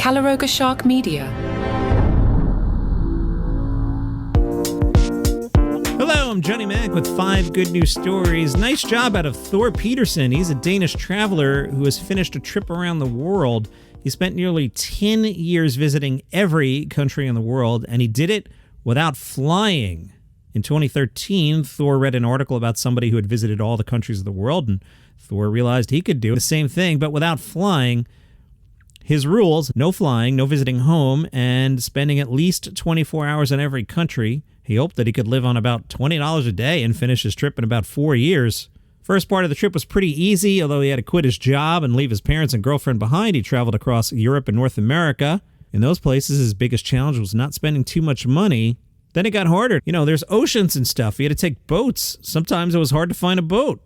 Calaroga Shark Media. Hello, I'm Johnny Mac with 5 good news stories. Nice job out of Thor Peterson. He's a Danish traveler who has finished a trip around the world. He spent nearly 10 years visiting every country in the world, and he did it without flying. In 2013, Thor read an article about somebody who had visited all the countries of the world, and Thor realized he could do the same thing, but without flying. His rules: no flying, no visiting home, and spending at least 24 hours in every country. He hoped that he could live on about $20 a day and finish his trip in about 4 years. First part of the trip was pretty easy, although he had to quit his job and leave his parents and girlfriend behind. He traveled across Europe and North America. In those places, his biggest challenge was not spending too much money. Then it got harder. There's oceans and stuff. He had to take boats. Sometimes it was hard to find a boat.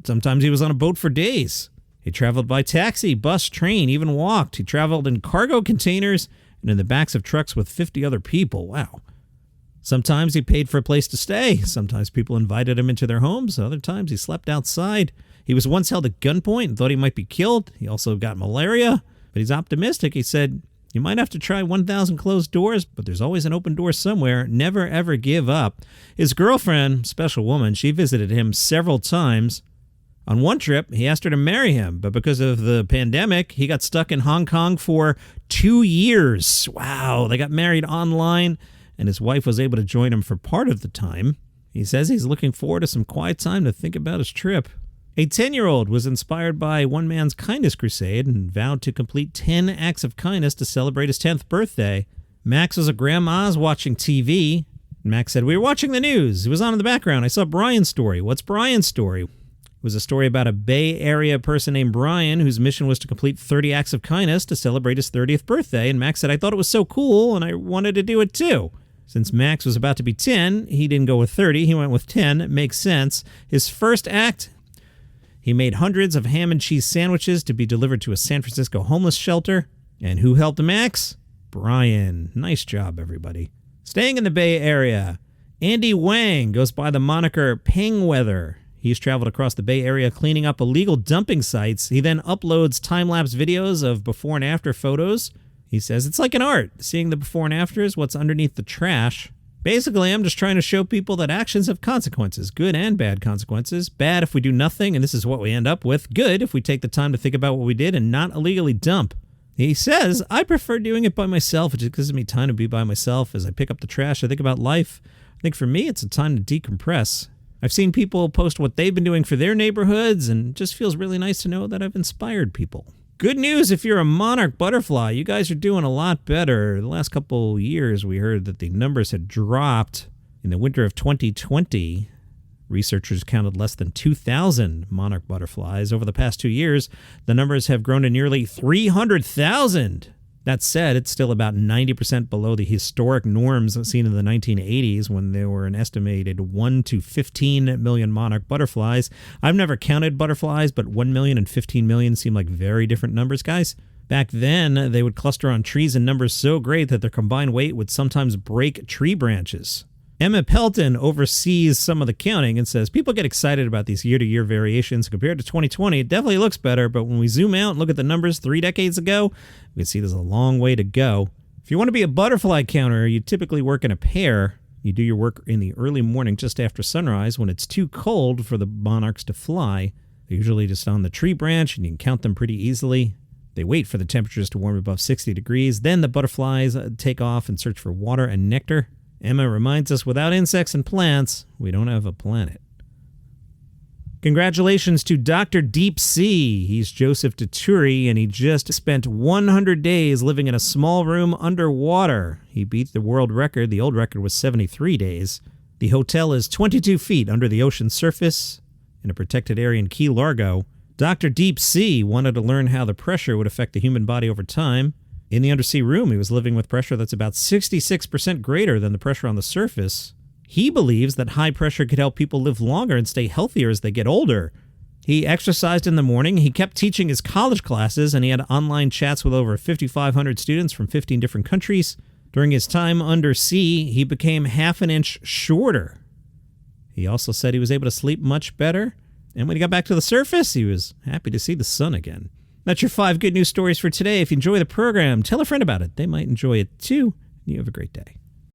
Sometimes he was on a boat for days. He traveled by taxi, bus, train, even walked. He traveled in cargo containers and in the backs of trucks with 50 other people. Wow. Sometimes he paid for a place to stay. Sometimes people invited him into their homes. Other times he slept outside. He was once held at gunpoint and thought he might be killed. He also got malaria, but he's optimistic. He said, "You might have to try 1,000 closed doors, but there's always an open door somewhere. Never, ever give up." His girlfriend, special woman, she visited him several times. On one trip, he asked her to marry him, but because of the pandemic, he got stuck in Hong Kong for 2 years. Wow, they got married online, and his wife was able to join him for part of the time. He says he's looking forward to some quiet time to think about his trip. A 10-year-old was inspired by one man's kindness crusade and vowed to complete 10 acts of kindness to celebrate his 10th birthday. Max was at grandma's watching TV. Max said, "We were watching the news. It was on in the background. I saw Brian's story." "What's Brian's story?" It was a story about a Bay Area person named Brian whose mission was to complete 30 acts of kindness to celebrate his 30th birthday. And Max said, "I thought it was so cool and I wanted to do it too." Since Max was about to be 10, he didn't go with 30. He went with 10. It makes sense. His first act: he made hundreds of ham and cheese sandwiches to be delivered to a San Francisco homeless shelter. And who helped Max? Brian. Nice job, everybody. Staying in the Bay Area, Andy Wang goes by the moniker Pangweather. He's traveled across the Bay Area cleaning up illegal dumping sites. He then uploads time-lapse videos of before and after photos. He says, "It's like an art. Seeing the before and afters, what's underneath the trash. Basically, I'm just trying to show people that actions have consequences, good and bad consequences. Bad if we do nothing, and this is what we end up with. Good if we take the time to think about what we did and not illegally dump." He says, "I prefer doing it by myself. It just gives me time to be by myself. As I pick up the trash, I think about life. I think for me, it's a time to decompress. I've seen people post what they've been doing for their neighborhoods, and it just feels really nice to know that I've inspired people." Good news if you're a Monarch butterfly. You guys are doing a lot better. The last couple years, we heard that the numbers had dropped. In the winter of 2020, researchers counted less than 2,000 Monarch butterflies. Over the past 2 years, the numbers have grown to nearly 300,000. That said, it's still about 90% below the historic norms seen in the 1980s when there were an estimated 1 to 15 million monarch butterflies. I've never counted butterflies, but 1 million and 15 million seem like very different numbers, guys. Back then, they would cluster on trees in numbers so great that their combined weight would sometimes break tree branches. Emma Pelton oversees some of the counting and says people get excited about these year-to-year variations. Compared to 2020, it definitely looks better, but when we zoom out and look at the numbers 3 decades ago, we can see there's a long way to go. If you want to be a butterfly counter, you typically work in a pair. You do your work in the early morning just after sunrise when it's too cold for the monarchs to fly. They're usually just on the tree branch, and you can count them pretty easily. They wait for the temperatures to warm above 60 degrees. Then the butterflies take off and search for water and nectar. Emma reminds us, without insects and plants, we don't have a planet. Congratulations to Dr. Deepsea. He's Joseph DeTourie, and he just spent 100 days living in a small room underwater. He beat the world record. The old record was 73 days. The hotel is 22 feet under the ocean surface in a protected area in Key Largo. Dr. Deepsea wanted to learn how the pressure would affect the human body over time. In the undersea room, he was living with pressure that's about 66% greater than the pressure on the surface. He believes that high pressure could help people live longer and stay healthier as they get older. He exercised in the morning, he kept teaching his college classes, and he had online chats with over 5,500 students from 15 different countries. During his time undersea, he became half an inch shorter. He also said he was able to sleep much better, and when he got back to the surface, he was happy to see the sun again. That's your 5 good news stories for today. If you enjoy the program, tell a friend about it. They might enjoy it too. You have a great day.